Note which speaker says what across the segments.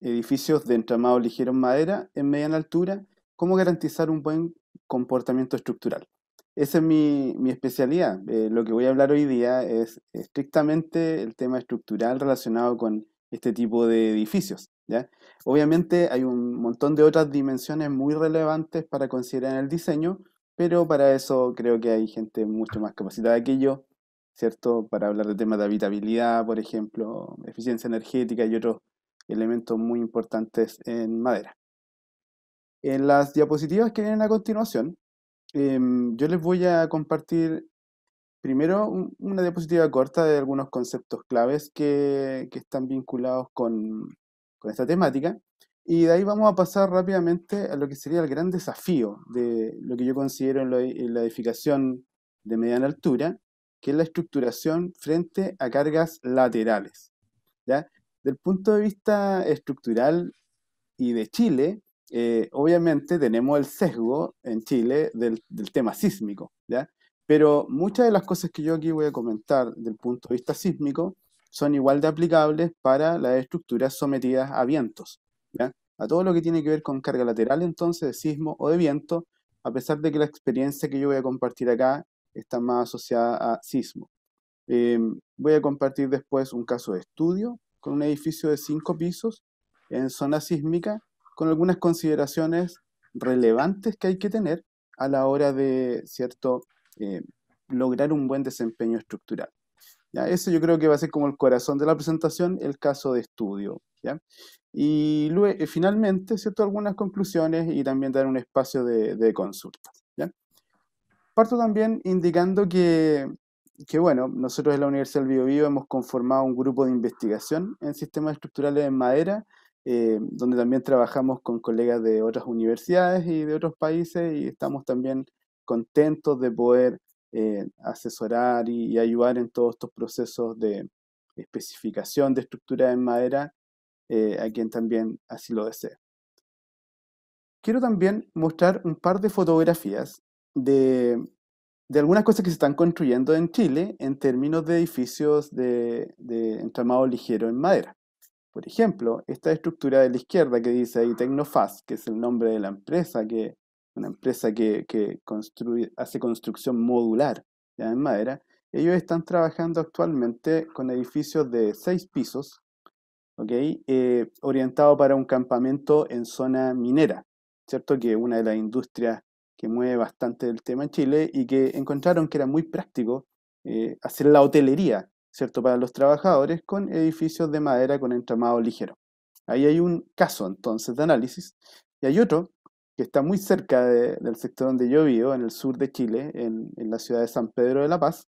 Speaker 1: edificios de entramado ligero en madera en mediana altura, cómo garantizar un buen comportamiento estructural. Esa es mi especialidad. Lo que voy a hablar hoy día es estrictamente el tema estructural relacionado con este tipo de edificios, ¿ya? Obviamente hay un montón de otras dimensiones muy relevantes para considerar en el diseño, pero para eso creo que hay gente mucho más capacitada que yo, ¿cierto? Para hablar de temas de habitabilidad, por ejemplo, eficiencia energética y otros elementos muy importantes en madera. En las diapositivas que vienen a continuación, yo les voy a compartir primero una diapositiva corta de algunos conceptos claves que están vinculados con esta temática. Y de ahí vamos a pasar rápidamente a lo que sería el gran desafío de lo que yo considero en la edificación de mediana altura, que es la estructuración frente a cargas laterales. ¿Ya? Del punto de vista estructural y de Chile, obviamente tenemos el sesgo en Chile del tema sísmico, ¿ya? Pero muchas de las cosas que yo aquí voy a comentar del punto de vista sísmico son igual de aplicables para las estructuras sometidas a vientos, ¿ya? A todo lo que tiene que ver con carga lateral, entonces, de sismo o de viento, a pesar de que la experiencia que yo voy a compartir acá está más asociada a sismo. Eh, Voy a compartir después un caso de estudio con un edificio de 5 pisos en zona sísmica con algunas consideraciones relevantes que hay que tener a la hora de, ¿cierto?, eh, lograr un buen desempeño estructural. ¿Ya? Eso yo creo que va a ser como el corazón de la presentación, el caso de estudio. ¿Ya? Y luego, finalmente, ¿cierto?, algunas conclusiones y también dar un espacio de consultas. ¿Ya? Parto también indicando que, bueno, nosotros en la Universidad del Biobío hemos conformado un grupo de investigación en sistemas estructurales en madera, donde también trabajamos con colegas de otras universidades y de otros países y estamos también contentos de poder asesorar y ayudar en todos estos procesos de especificación de estructuras en madera a quien también así lo desee. Quiero también mostrar un par de fotografías de algunas cosas que se están construyendo en Chile en términos de edificios de entramado ligero en madera. Por ejemplo, esta estructura de la izquierda que dice ahí Tecnofast, que es el nombre de la empresa, una empresa que hace construcción modular, ya, en madera. Ellos están trabajando actualmente con edificios de 6 pisos, ¿ok? Orientado para un campamento en zona minera, ¿cierto? Que es una de las industrias que mueve bastante el tema en Chile y que encontraron que era muy práctico hacer la hotelería, ¿cierto? Para los trabajadores con edificios de madera con entramado ligero. Ahí hay un caso entonces de análisis y hay otro que está muy cerca del sector donde yo vivo, en el sur de Chile, en la ciudad de San Pedro de la Paz,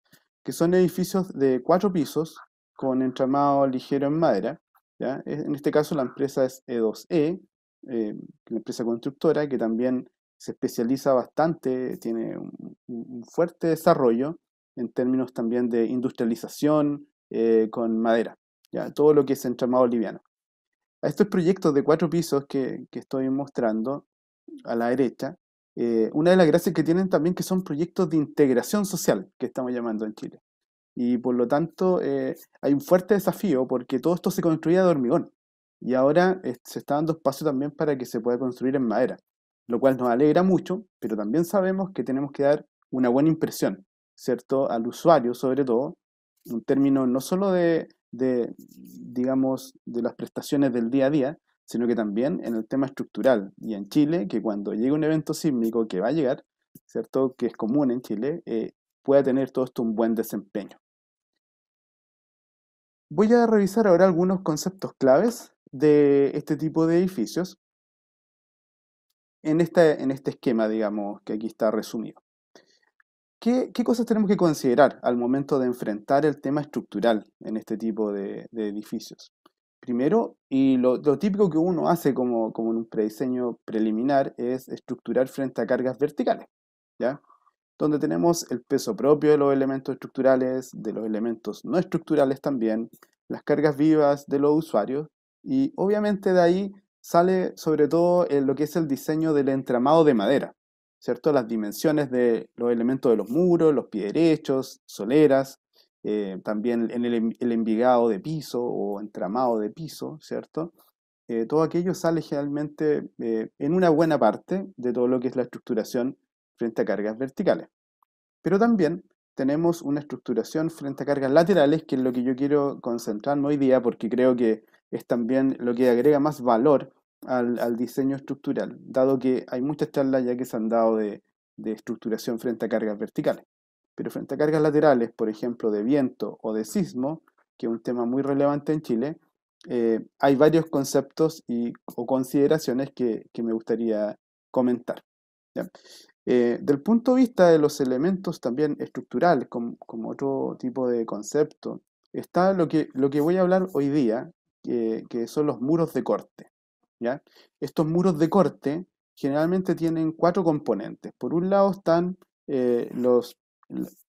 Speaker 1: que son edificios de 4 pisos con entramado ligero en madera. ¿Ya? En este caso la empresa es E2E, una empresa constructora que también se especializa bastante, tiene un fuerte desarrollo en términos también de industrialización con madera, ¿ya? Todo lo que es entramado liviano. A estos proyectos de 4 pisos que estoy mostrando a la derecha, una de las gracias que tienen también que son proyectos de integración social, que estamos llamando en Chile. Y por lo tanto, hay un fuerte desafío porque todo esto se construía de hormigón. Y ahora se está dando espacio también para que se pueda construir en madera, lo cual nos alegra mucho, pero también sabemos que tenemos que dar una buena impresión, ¿cierto? Al usuario, sobre todo, en términos no solo digamos, de las prestaciones del día a día, sino que también en el tema estructural. Y en Chile, que cuando llegue un evento sísmico que va a llegar, ¿cierto? Que es común en Chile, pueda tener todo esto un buen desempeño. Voy a revisar ahora algunos conceptos claves de este tipo de edificios en este esquema, digamos, que aquí está resumido. ¿Qué cosas tenemos que considerar al momento de enfrentar el tema estructural en este tipo de edificios? Primero, y lo típico que uno hace como en un prediseño preliminar, es estructurar frente a cargas verticales, ¿ya? Donde tenemos el peso propio de los elementos estructurales, de los elementos no estructurales también, las cargas vivas de los usuarios, y obviamente de ahí sale sobre todo lo que es el diseño del entramado de madera, ¿cierto? Las dimensiones de los elementos de los muros, los pie derechos, soleras, también en el envigado de piso o entramado de piso, ¿cierto? todo aquello sale generalmente en una buena parte de todo lo que es la estructuración frente a cargas verticales. Pero también tenemos una estructuración frente a cargas laterales, que es lo que yo quiero concentrarme hoy día, porque creo que es también lo que agrega más valor al diseño estructural, dado que hay muchas charlas ya que se han dado de estructuración frente a cargas verticales. Pero frente a cargas laterales, por ejemplo, de viento o de sismo, que es un tema muy relevante en Chile, hay varios conceptos o consideraciones que me gustaría comentar. ¿Ya? Del punto de vista de los elementos también estructurales, como otro tipo de concepto, está lo que voy a hablar hoy día, que son los muros de corte. ¿Ya? Estos muros de corte generalmente tienen cuatro componentes. Por un lado están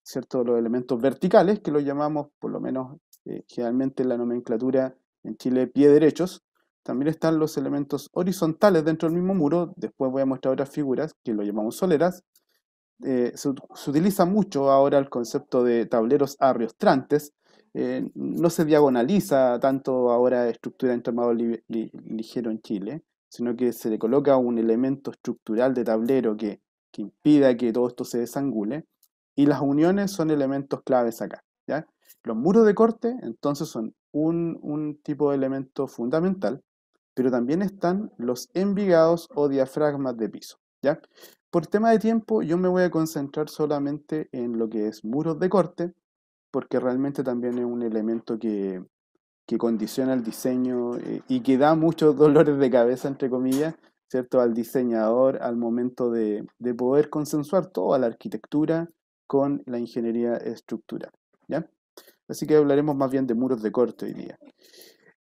Speaker 1: ¿cierto? Los elementos verticales, que los llamamos, por lo menos generalmente en la nomenclatura en Chile, pie derechos. También están los elementos horizontales dentro del mismo muro. Después voy a mostrar otras figuras que lo llamamos soleras. Se utiliza mucho ahora el concepto de tableros arriostrantes. No se diagonaliza tanto ahora estructura de entramado ligero en Chile, sino que se le coloca un elemento estructural de tablero que impida que todo esto se desangule. Y las uniones son elementos claves acá. ¿Ya? Los muros de corte, entonces, son un tipo de elemento fundamental, pero también están los envigados o diafragmas de piso. ¿Ya? Por tema de tiempo, yo me voy a concentrar solamente en lo que es muros de corte, porque realmente también es un elemento que condiciona el diseño y que da muchos dolores de cabeza, entre comillas, ¿cierto? Al diseñador al momento de poder consensuar toda la arquitectura con la ingeniería estructural. ¿Ya? Así que hablaremos más bien de muros de corte hoy día.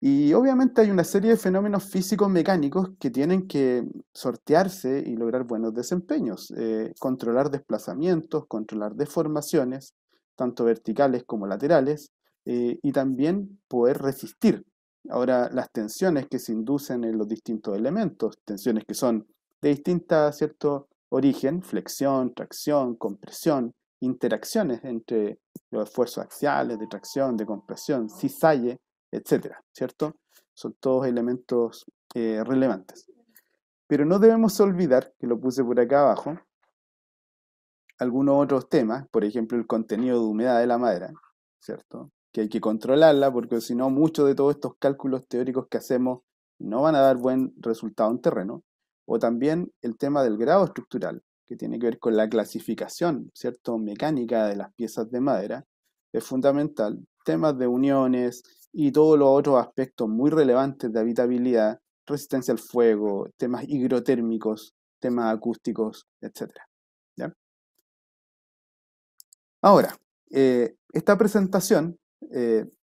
Speaker 1: Y obviamente hay una serie de fenómenos físicos mecánicos que tienen que sortearse y lograr buenos desempeños. Controlar desplazamientos, controlar deformaciones, tanto verticales como laterales, y también poder resistir. Ahora, las tensiones que se inducen en los distintos elementos, tensiones que son de distinta, ¿cierto?, origen, flexión, tracción, compresión, interacciones entre los esfuerzos axiales, de tracción, de compresión, cisalle, etcétera, ¿cierto? Son todos elementos relevantes. Pero no debemos olvidar, que lo puse por acá abajo, algunos otros temas, por ejemplo, el contenido de humedad de la madera, ¿cierto? Que hay que controlarla, porque si no, muchos de todos estos cálculos teóricos que hacemos no van a dar buen resultado en terreno. O también el tema del grado estructural, que tiene que ver con la clasificación, ¿cierto?, mecánica de las piezas de madera, es fundamental. Temas de uniones y todos los otros aspectos muy relevantes de habitabilidad, resistencia al fuego, temas higrotérmicos, temas acústicos, etcétera. ¿Ya? Ahora, esta presentación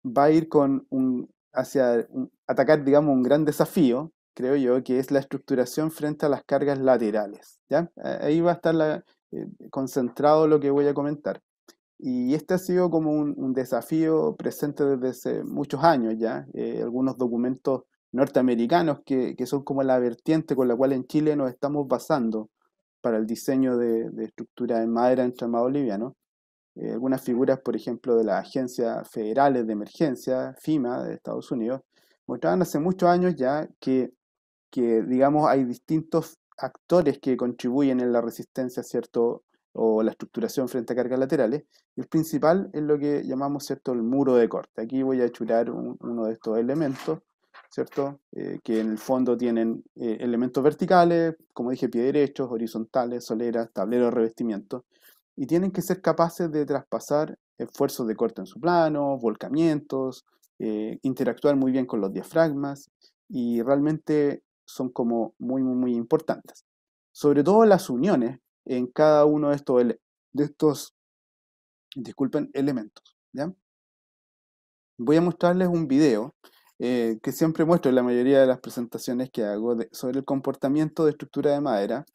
Speaker 1: va a ir atacar, digamos, un gran desafío, creo yo, que es la estructuración frente a las cargas laterales. ¿Ya? Ahí va a estar concentrado lo que voy a comentar. Y este ha sido como un desafío presente desde hace muchos años ya. Algunos documentos norteamericanos que son como la vertiente con la cual en Chile nos estamos basando para el diseño de estructura en madera en entramado liviano. Algunas figuras, por ejemplo, de las agencias federales de emergencia, FEMA, de Estados Unidos, mostraban hace muchos años ya que, digamos, hay distintos actores que contribuyen en la resistencia, ¿cierto?, o la estructuración frente a cargas laterales. Y el principal es lo que llamamos, ¿cierto?, el muro de corte. Aquí voy a churar uno de estos elementos, ¿cierto?, que en el fondo tienen elementos verticales, como dije, pie derechos, horizontales, soleras, tableros de revestimiento, y tienen que ser capaces de traspasar esfuerzos de corte en su plano, volcamientos, interactuar muy bien con los diafragmas, y realmente son como muy, muy, muy importantes. Sobre todo las uniones en cada uno de estos, disculpen, elementos. ¿Ya? Voy a mostrarles un video que siempre muestro en la mayoría de las presentaciones que hago sobre el comportamiento de estructura de madera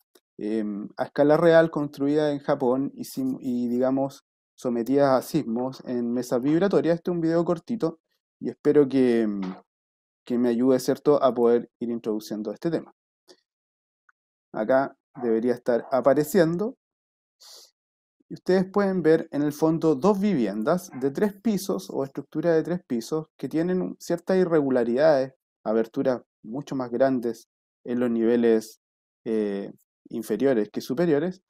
Speaker 1: a escala real, construida en Japón y, digamos, sometidas a sismos en mesas vibratorias. Este es un video cortito y espero que me ayude, ¿cierto?, a poder ir introduciendo este tema. Acá debería estar apareciendo. Y ustedes pueden ver en el fondo dos viviendas de 3 pisos o estructura de 3 pisos que tienen ciertas irregularidades, aberturas mucho más grandes en los niveles inferiores que superiores.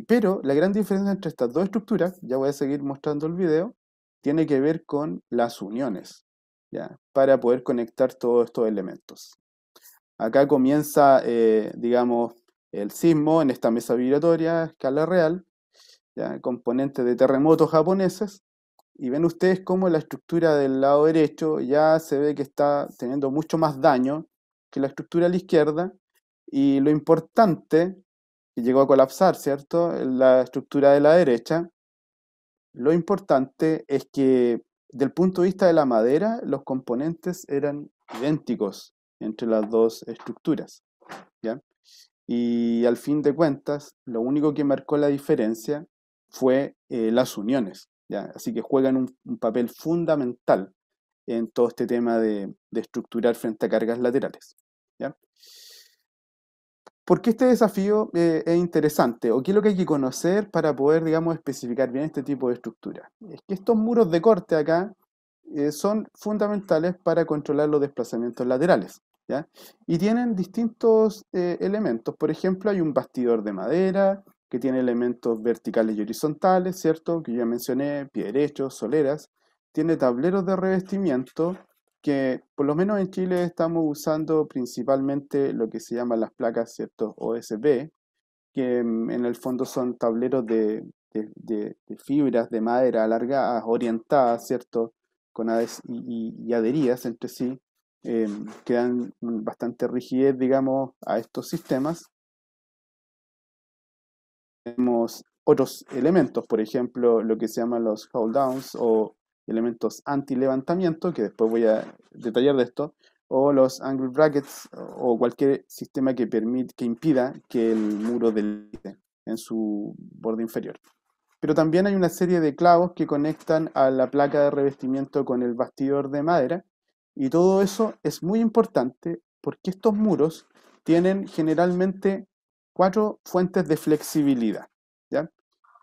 Speaker 1: Pero la gran diferencia entre estas dos estructuras, ya voy a seguir mostrando el video, tiene que ver con las uniones, ¿ya? Para poder conectar todos estos elementos. Acá comienza, digamos, el sismo en esta mesa vibratoria a escala real, ¿ya? Componente de terremotos japoneses, y ven ustedes cómo la estructura del lado derecho ya se ve que está teniendo mucho más daño que la estructura a la izquierda, y lo importante, que llegó a colapsar, ¿cierto? La estructura de la derecha, lo importante es que del punto de vista de la madera, los componentes eran idénticos entre las dos estructuras, ¿ya? Y al fin de cuentas, lo único que marcó la diferencia fue las uniones, ¿ya? Así que juegan un papel fundamental en todo este tema de estructurar frente a cargas laterales, ¿ya? ¿Por qué este desafío es interesante? ¿O qué es lo que hay que conocer para poder, digamos, especificar bien este tipo de estructura? Es que estos muros de corte acá son fundamentales para controlar los desplazamientos laterales, ¿ya? Y tienen distintos elementos. Por ejemplo, hay un bastidor de madera que tiene elementos verticales y horizontales, ¿cierto? Que yo ya mencioné, pie derecho, soleras. Tiene tableros de revestimiento que, por lo menos en Chile, estamos usando principalmente lo que se llaman las placas, ¿cierto? OSB, que en el fondo son tableros de fibras de madera alargadas, orientadas, ¿cierto? Con y adheridas entre sí, que dan bastante rigidez, digamos, a estos sistemas. Tenemos otros elementos, por ejemplo, lo que se llaman los hold downs o elementos anti-levantamiento, que después voy a detallar de esto, o los angle brackets o cualquier sistema que impida que el muro deslice en su borde inferior. Pero también hay una serie de clavos que conectan a la placa de revestimiento con el bastidor de madera, y todo eso es muy importante porque estos muros tienen generalmente 4 fuentes de flexibilidad, ¿ya?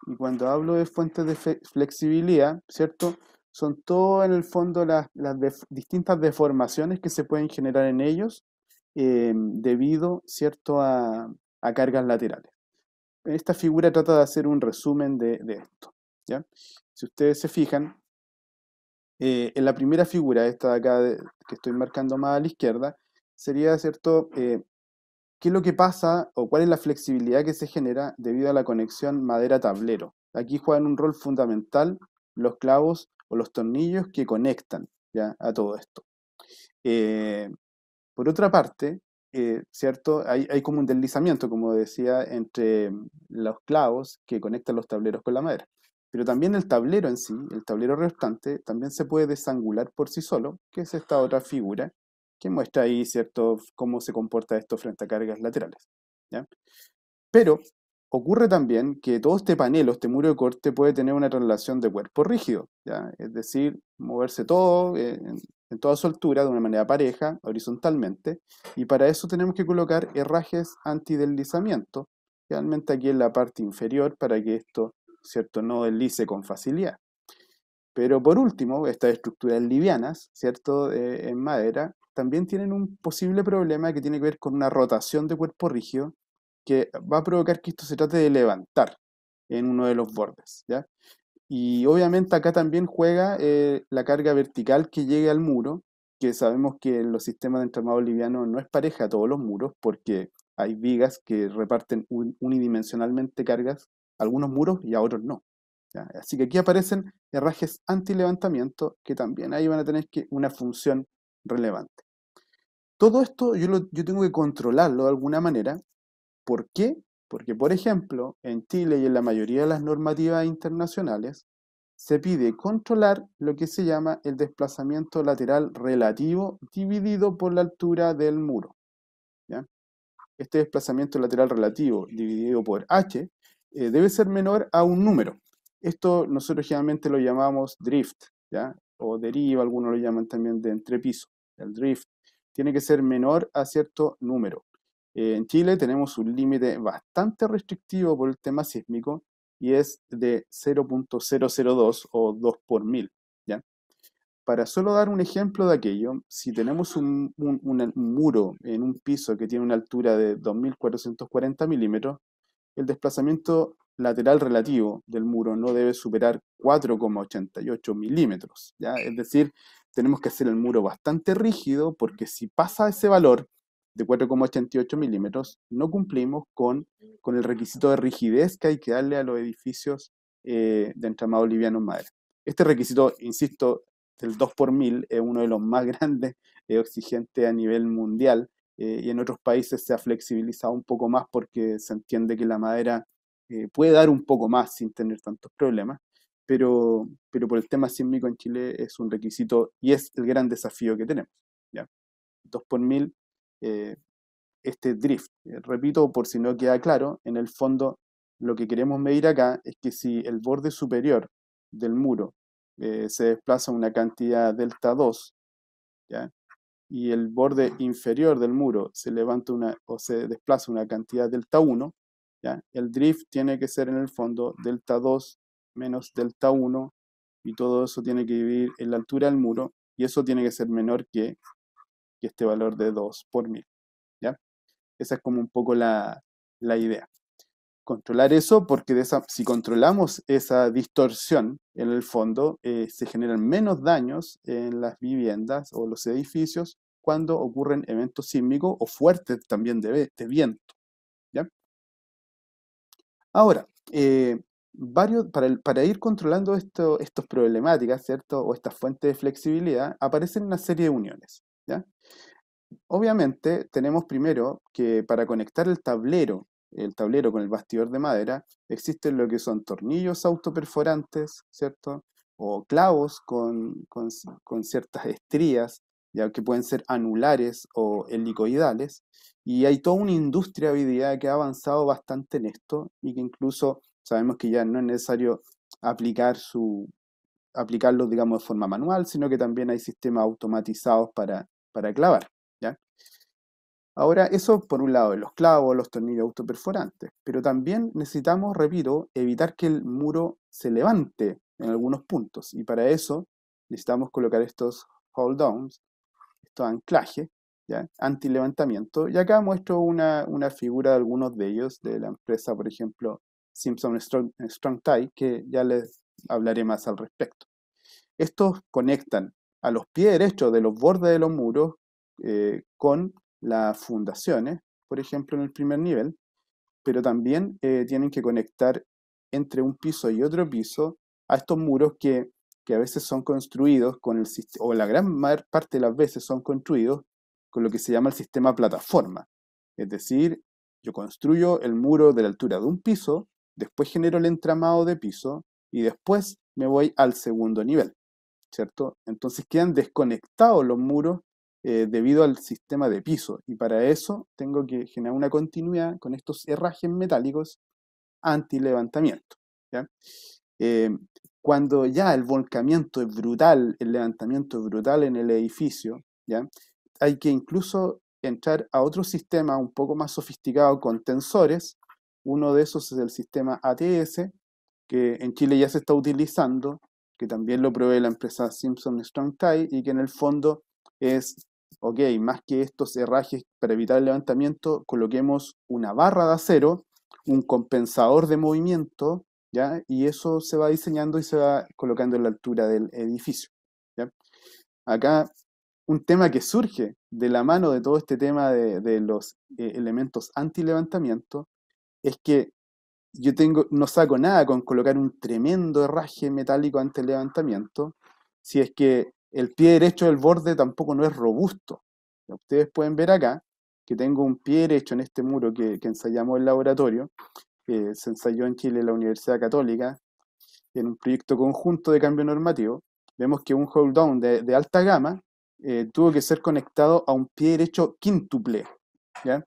Speaker 1: Y cuando hablo de fuentes de flexibilidad, ¿cierto? Son todo en el fondo las distintas deformaciones que se pueden generar en ellos debido, ¿cierto? A cargas laterales. Esta figura trata de hacer un resumen de esto, ¿ya? Si ustedes se fijan, en la primera figura, esta de acá que estoy marcando más a la izquierda, sería, ¿cierto? ¿Qué es lo que pasa o cuál es la flexibilidad que se genera debido a la conexión madera-tablero? Aquí juegan un rol fundamental los clavos o los tornillos que conectan, ¿ya? A todo esto. Eh, por otra parte, ¿cierto? Hay como un deslizamiento, como decía, entre los clavos que conectan los tableros con la madera. Pero también el tablero en sí, el tablero restante, también se puede desangular por sí solo, que es esta otra figura que muestra ahí, ¿cierto?, cómo se comporta esto frente a cargas laterales, ¿ya? Pero ocurre también que todo este panel o este muro de corte puede tener una traslación de cuerpo rígido, ¿ya? Es decir, moverse todo en toda su altura de una manera pareja, horizontalmente, y para eso tenemos que colocar herrajes antideslizamiento, realmente aquí en la parte inferior para que esto, ¿cierto?, no deslice con facilidad. Pero por último, estas estructuras livianas, ¿cierto?, en madera, también tienen un posible problema que tiene que ver con una rotación de cuerpo rígido que va a provocar que esto se trate de levantar en uno de los bordes, ¿ya? Y obviamente acá también juega la carga vertical que llegue al muro, que sabemos que en los sistemas de entramado liviano no es pareja a todos los muros, porque hay vigas que reparten unidimensionalmente cargas a algunos muros y a otros no, ¿ya? Así que aquí aparecen herrajes anti-levantamiento que también ahí van a tener una función relevante. Todo esto yo tengo que controlarlo de alguna manera. ¿Por qué? Porque, por ejemplo, en Chile y en la mayoría de las normativas internacionales, se pide controlar lo que se llama el desplazamiento lateral relativo dividido por la altura del muro, ¿ya? Este desplazamiento lateral relativo dividido por h debe ser menor a un número. Esto nosotros generalmente lo llamamos drift, ¿ya? O deriva, algunos lo llaman también de entrepiso. El drift tiene que ser menor a cierto número. En Chile tenemos un límite bastante restrictivo por el tema sísmico y es de 0.002 o 2 por 1000, ¿ya? para solo dar un ejemplo de aquello, si tenemos un muro en un piso que tiene una altura de 2.440 milímetros, el desplazamiento lateral relativo del muro no debe superar 4,88 milímetros, ¿ya? Es decir, tenemos que hacer el muro bastante rígido porque si pasa ese valor de 4,88 milímetros, no cumplimos con el requisito de rigidez que hay que darle a los edificios de entramado liviano en madera. Este requisito, insisto, del 2 por 1000 es uno de los más grandes exigentes a nivel mundial, y en otros países se ha flexibilizado un poco más porque se entiende que la madera puede dar un poco más sin tener tantos problemas, pero por el tema sísmico en Chile es un requisito y es el gran desafío que tenemos, ¿ya? 2 por 1000, eh, este drift. Repito, por si no queda claro, en el fondo lo que queremos medir acá es que si el borde superior del muro se desplaza una cantidad delta 2, ¿ya? Y el borde inferior del muro se levanta o se desplaza una cantidad delta 1, ¿ya? El drift tiene que ser en el fondo delta 2 menos delta 1, y todo eso tiene que dividir en la altura del muro, y eso tiene que ser menor que este valor de 2 por 1000, ¿ya? Esa es como un poco la idea. Controlar eso porque si controlamos esa distorsión en el fondo, se generan menos daños en las viviendas o los edificios cuando ocurren eventos sísmicos o fuertes también de viento, ¿ya? Ahora, para ir controlando estas problemáticas, ¿cierto? O estas fuentes de flexibilidad, aparecen una serie de uniones, ¿ya? Obviamente, tenemos primero que para conectar el tablero con el bastidor de madera, existen lo que son tornillos autoperforantes, ¿cierto? O clavos con ciertas estrías, ya que pueden ser anulares o helicoidales. Y hay toda una industria hoy día que ha avanzado bastante en esto y que incluso sabemos que ya no es necesario aplicarlo, digamos, de forma manual, sino que también hay sistemas automatizados para clavar, ¿ya? Ahora, eso por un lado, los clavos, los tornillos autoperforantes, pero también necesitamos, repito, evitar que el muro se levante en algunos puntos, y para eso necesitamos colocar estos hold downs, estos anclajes, ¿ya? Anti-levantamiento, y acá muestro una figura de algunos de ellos, de la empresa, por ejemplo, Simpson Strong Tie, que ya les hablaré más al respecto. Estos conectan a los pies derechos de los bordes de los muros con las fundaciones, por ejemplo, en el primer nivel, pero también tienen que conectar entre un piso y otro piso a estos muros que a veces son construidos con el sistema, o la gran mayor parte de las veces son construidos con lo que se llama el sistema plataforma. Es decir, yo construyo el muro de la altura de un piso, después genero el entramado de piso y después me voy al segundo nivel, ¿cierto? Entonces quedan desconectados los muros debido al sistema de piso, y para eso tengo que generar una continuidad con estos herrajes metálicos anti-levantamiento, ¿ya? Eh, Cuando ya el volcamiento es brutal, el levantamiento es brutal en el edificio, ¿ya? Hay que incluso entrar a otro sistema un poco más sofisticado con tensores. Uno de esos es el sistema ATS, que en Chile ya se está utilizando, que también lo provee la empresa Simpson Strong Tie, y que en el fondo es, ok, más que estos herrajes para evitar el levantamiento, coloquemos una barra de acero, un compensador de movimiento, ¿ya? Y eso se va diseñando y se va colocando en la altura del edificio, ¿ya? Acá un tema que surge de la mano de todo este tema de los elementos anti-levantamiento es que no saco nada con colocar un tremendo herraje metálico ante el levantamiento si es que el pie derecho del borde tampoco no es robusto. Ustedes pueden ver acá que tengo un pie derecho en este muro que ensayamos en el laboratorio, que se ensayó en Chile en la Universidad Católica, en un proyecto conjunto de cambio normativo. Vemos que un hold down de alta gama tuvo que ser conectado a un pie derecho quíntuple, ¿ya?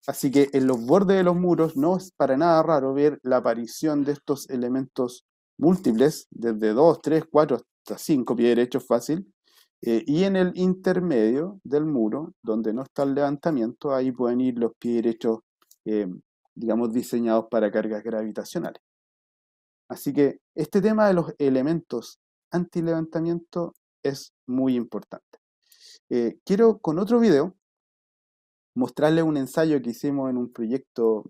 Speaker 1: Así que en los bordes de los muros no es para nada raro ver la aparición de estos elementos múltiples, desde 2, 3, 4 hasta 5 pies derechos fácil, y en el intermedio del muro, donde no está el levantamiento, ahí pueden ir los pies derechos, eh, digamos, diseñados para cargas gravitacionales. Así que este tema de los elementos anti-levantamiento es muy importante. Quiero con otro video mostrarles un ensayo que hicimos en un proyecto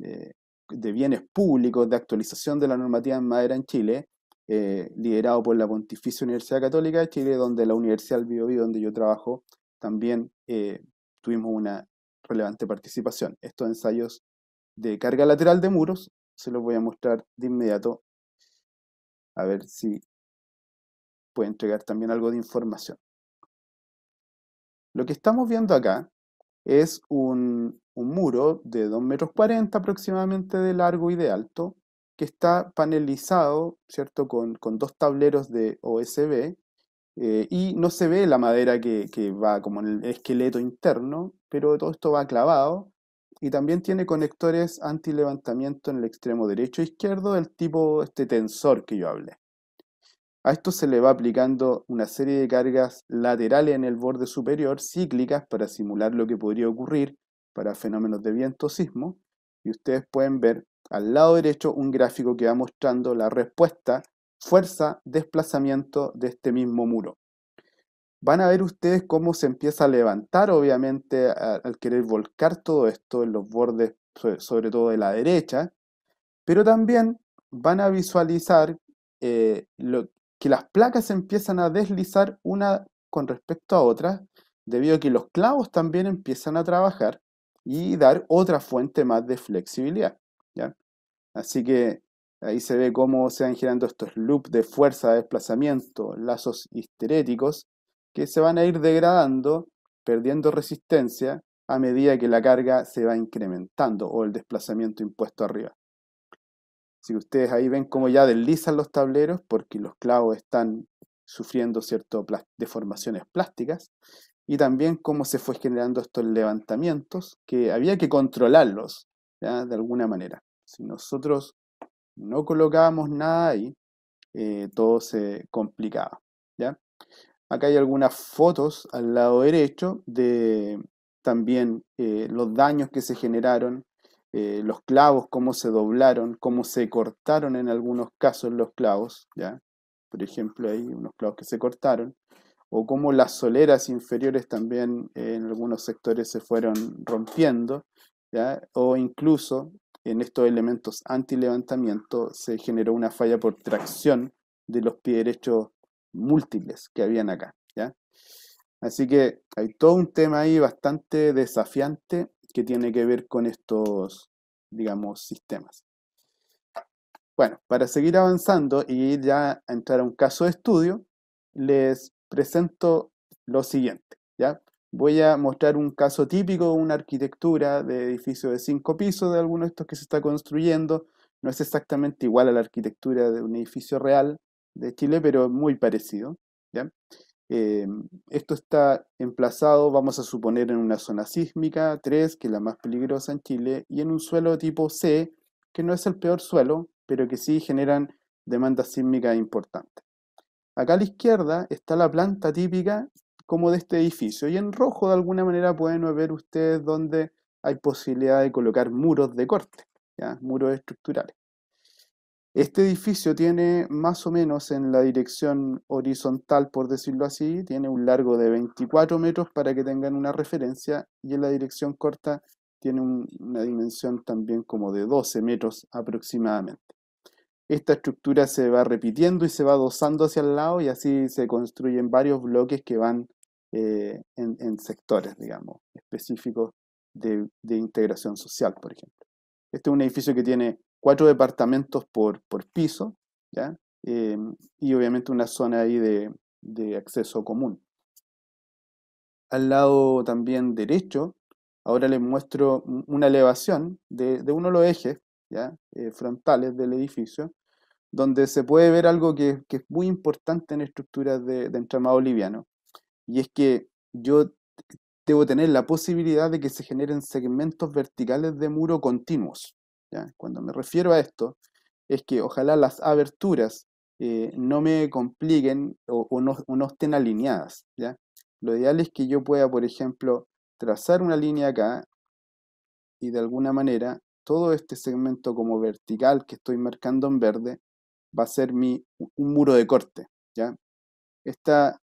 Speaker 1: de bienes públicos de actualización de la normativa en madera en Chile, liderado por la Pontificia Universidad Católica de Chile, donde la Universidad del Biobío, donde yo trabajo, también tuvimos una relevante participación. Estos ensayos de carga lateral de muros se los voy a mostrar de inmediato, a ver si puede entregar también algo de información. Lo que estamos viendo acá es un muro de 2,40 metros aproximadamente de largo y de alto, que está panelizado, ¿cierto?, con dos tableros de OSB, y no se ve la madera que va como en el esqueleto interno, pero todo esto va clavado, y también tiene conectores anti-levantamiento en el extremo derecho e izquierdo del tipo este tensor que yo hablé. A esto se le va aplicando una serie de cargas laterales en el borde superior, cíclicas, para simular lo que podría ocurrir para fenómenos de viento sismo. Y ustedes pueden ver al lado derecho un gráfico que va mostrando la respuesta fuerza-desplazamiento de este mismo muro. Van a ver ustedes cómo se empieza a levantar, obviamente, al querer volcar todo esto en los bordes, sobre todo de la derecha, pero también van a visualizar que las placas empiezan a deslizar una con respecto a otra, debido a que los clavos también empiezan a trabajar y dar otra fuente más de flexibilidad, ¿ya? Así que ahí se ve cómo se van generando estos loops de fuerza de desplazamiento, lazos histeréticos, que se van a ir degradando, perdiendo resistencia a medida que la carga se va incrementando o el desplazamiento impuesto arriba. Si ustedes ahí ven cómo ya deslizan los tableros porque los clavos están sufriendo ciertas deformaciones plásticas, y también cómo se fue generando estos levantamientos que había que controlarlos, ¿ya?, de alguna manera. Si nosotros no colocábamos nada ahí, todo se complicaba, ¿ya? Acá hay algunas fotos al lado derecho de también los daños que se generaron, los clavos, cómo se doblaron, cómo se cortaron en algunos casos los clavos, ¿ya? Por ejemplo, hay unos clavos que se cortaron, o cómo las soleras inferiores también en algunos sectores se fueron rompiendo, ¿ya? O incluso en estos elementos anti-levantamiento se generó una falla por tracción de los pies derechos múltiples que habían acá, ¿ya? Así que hay todo un tema ahí bastante desafiante que tiene que ver con estos, digamos, sistemas. Bueno, para seguir avanzando y ya a entrar a un caso de estudio, les presento lo siguiente, ¿ya? Voy a mostrar un caso típico de una arquitectura de edificio de 5 pisos de alguno de estos que se está construyendo. No es exactamente igual a la arquitectura de un edificio real de Chile, pero muy parecido, ¿ya? Esto está emplazado, vamos a suponer, en una zona sísmica 3, que es la más peligrosa en Chile, y en un suelo tipo C, que no es el peor suelo, pero que sí generan demandas sísmicas importantes. Acá a la izquierda está la planta típica como de este edificio, y en rojo de alguna manera pueden ver ustedes donde hay posibilidad de colocar muros de corte, ¿ya? Muros estructurales. Este edificio tiene más o menos en la dirección horizontal, por decirlo así, tiene un largo de 24 metros para que tengan una referencia, y en la dirección corta tiene una dimensión también como de 12 metros aproximadamente. Esta estructura se va repitiendo y se va dosando hacia el lado, y así se construyen varios bloques que van en sectores, digamos, específicos de integración social, por ejemplo. Este es un edificio que tiene 4 departamentos por piso, ¿ya? Y obviamente una zona ahí de acceso común. Al lado también derecho, ahora les muestro una elevación de uno de los ejes, ¿ya?, frontales del edificio, donde se puede ver algo que es muy importante en estructuras de entramado liviano, y es que yo debo tener la posibilidad de que se generen segmentos verticales de muro continuos, ¿ya? Cuando me refiero a esto, es que ojalá las aberturas no me compliquen o no estén alineadas, ¿ya? Lo ideal es que yo pueda, por ejemplo, trazar una línea acá, y de alguna manera todo este segmento como vertical que estoy marcando en verde va a ser un muro de corte, ¿ya? Esta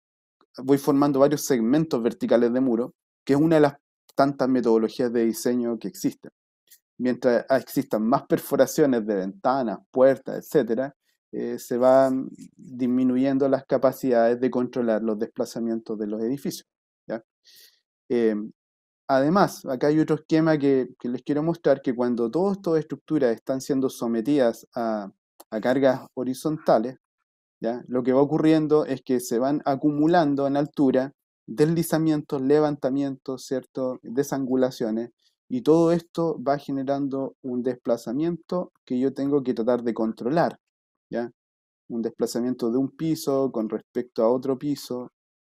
Speaker 1: voy formando varios segmentos verticales de muro, que es una de las tantas metodologías de diseño que existen. Mientras existan más perforaciones de ventanas, puertas, etcétera, se van disminuyendo las capacidades de controlar los desplazamientos de los edificios, ¿ya? Eh, Además, acá hay otro esquema que les quiero mostrar, que cuando todas estas estructuras están siendo sometidas a cargas horizontales, ¿ya? Lo que va ocurriendo es que se van acumulando en altura deslizamientos, levantamientos, ¿cierto? Desangulaciones, y todo esto va generando un desplazamiento que yo tengo que tratar de controlar, ¿ya? Un desplazamiento de un piso con respecto a otro piso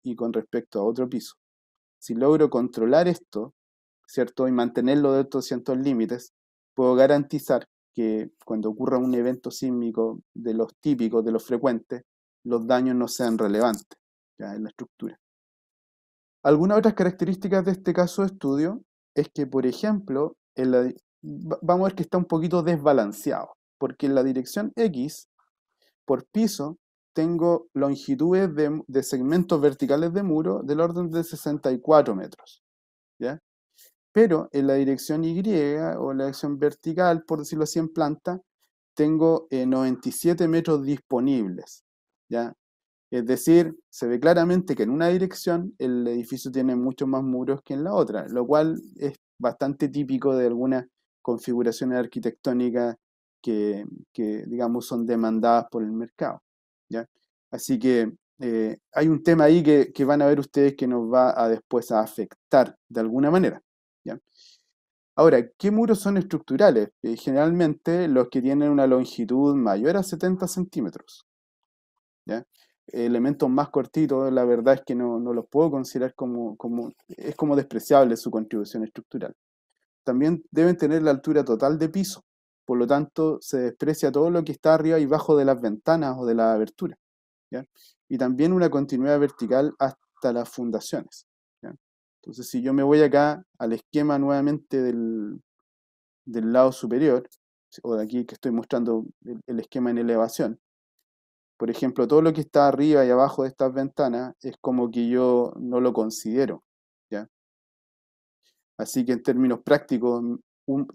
Speaker 1: y con respecto a otro piso. Si logro controlar esto, ¿cierto? Y mantenerlo dentro de ciertos límites, puedo garantizar que cuando ocurra un evento sísmico de los típicos, de los frecuentes, los daños no sean relevantes, ¿ya? En la estructura. Algunas otras características de este caso de estudio es que, por ejemplo, vamos a ver que está un poquito desbalanceado, porque en la dirección X, por piso, tengo longitudes de segmentos verticales de muro del orden de 64 metros, ¿ya? Pero en la dirección Y, o la dirección vertical, por decirlo así, en planta, tengo 97 metros disponibles, ¿ya? Es decir, se ve claramente que en una dirección el edificio tiene muchos más muros que en la otra, lo cual es bastante típico de algunas configuraciones arquitectónicas que digamos, son demandadas por el mercado, ¿ya? Así que hay un tema ahí que van a ver ustedes que nos va a después a afectar de alguna manera, ¿ya? Ahora, ¿qué muros son estructurales? Generalmente los que tienen una longitud mayor a 70 centímetros, ¿ya? Elementos más cortitos, la verdad es que no los puedo considerar es como despreciable su contribución estructural. También deben tener la altura total de piso, por lo tanto se desprecia todo lo que está arriba y abajo de las ventanas o de las aberturas, ¿ya? Y también una continuidad vertical hasta las fundaciones, ¿ya? Entonces, si yo me voy acá al esquema nuevamente del lado superior, o de aquí que estoy mostrando el esquema en elevación, por ejemplo, todo lo que está arriba y abajo de estas ventanas es como que yo no lo considero, ¿ya? Así que en términos prácticos,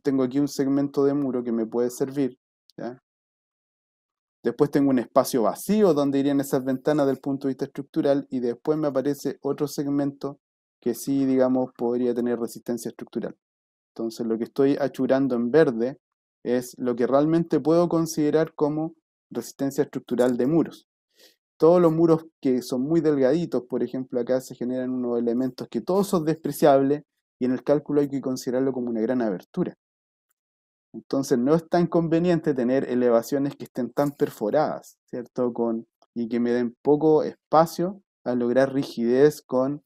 Speaker 1: tengo aquí un segmento de muro que me puede servir, ¿ya? Después tengo un espacio vacío donde irían esas ventanas desde el punto de vista estructural, y después me aparece otro segmento que sí, digamos, podría tener resistencia estructural. Entonces, lo que estoy achurando en verde es lo que realmente puedo considerar como resistencia estructural de muros. Todos los muros que son muy delgaditos, por ejemplo, acá se generan unos elementos que todos son despreciables, y en el cálculo hay que considerarlo como una gran abertura. Entonces no es tan conveniente tener elevaciones que estén tan perforadas, ¿cierto? Y que me den poco espacio a lograr rigidez con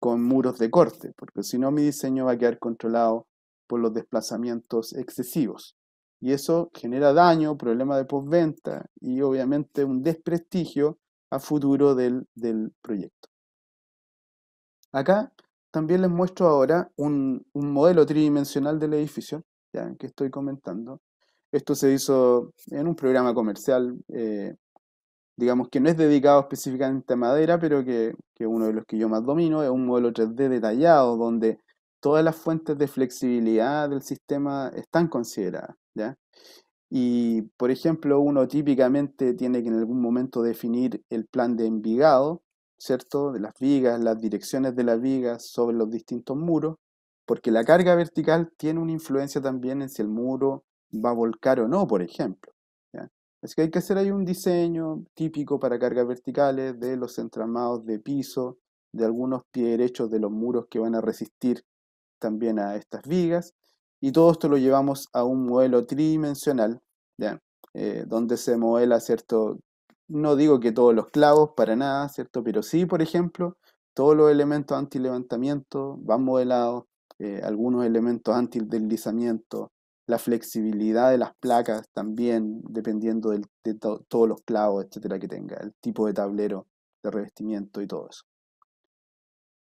Speaker 1: muros de corte, porque si no mi diseño va a quedar controlado por los desplazamientos excesivos. Y eso genera daño, problema de postventa y obviamente un desprestigio a futuro del proyecto. Acá también les muestro ahora un modelo tridimensional del edificio, ya, que estoy comentando. Esto se hizo en un programa comercial, digamos que no es dedicado específicamente a madera, pero que uno de los que yo más domino. Es un modelo 3D detallado donde todas las fuentes de flexibilidad del sistema están consideradas, ¿ya? Y, por ejemplo, uno típicamente tiene que en algún momento definir el plan de envigado, ¿cierto? De las vigas, las direcciones de las vigas sobre los distintos muros, porque la carga vertical tiene una influencia también en si el muro va a volcar o no, por ejemplo, ¿ya? Así que hay que hacer ahí un diseño típico para cargas verticales de los entramados de piso, de algunos pies derechos de los muros que van a resistir también a estas vigas, y todo esto lo llevamos a un modelo tridimensional, ¿ya? Donde se modela, ¿cierto? No digo que todos los clavos, para nada, ¿cierto? Pero sí, por ejemplo, todos los elementos anti-levantamiento van modelados, algunos elementos anti-deslizamiento, la flexibilidad de las placas también, dependiendo todos los clavos, etcétera, que tenga, el tipo de tablero de revestimiento y todo eso.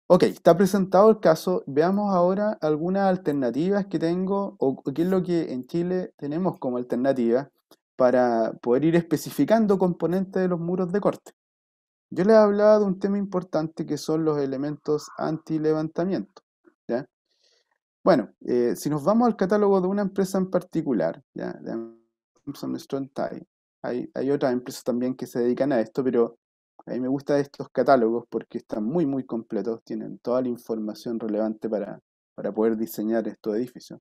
Speaker 1: Ok, está presentado el caso. Veamos ahora algunas alternativas que tengo, o qué es lo que en Chile tenemos como alternativa para poder ir especificando componentes de los muros de corte, yo les hablaba de un tema importante que son los elementos anti-levantamiento, ¿ya? Bueno, si nos vamos al catálogo de una empresa en particular, ¿ya? De Simpson Strong Tie, hay otras empresas también que se dedican a esto, pero a mí me gustan estos catálogos porque están muy, muy completos, tienen toda la información relevante para poder diseñar estos edificios.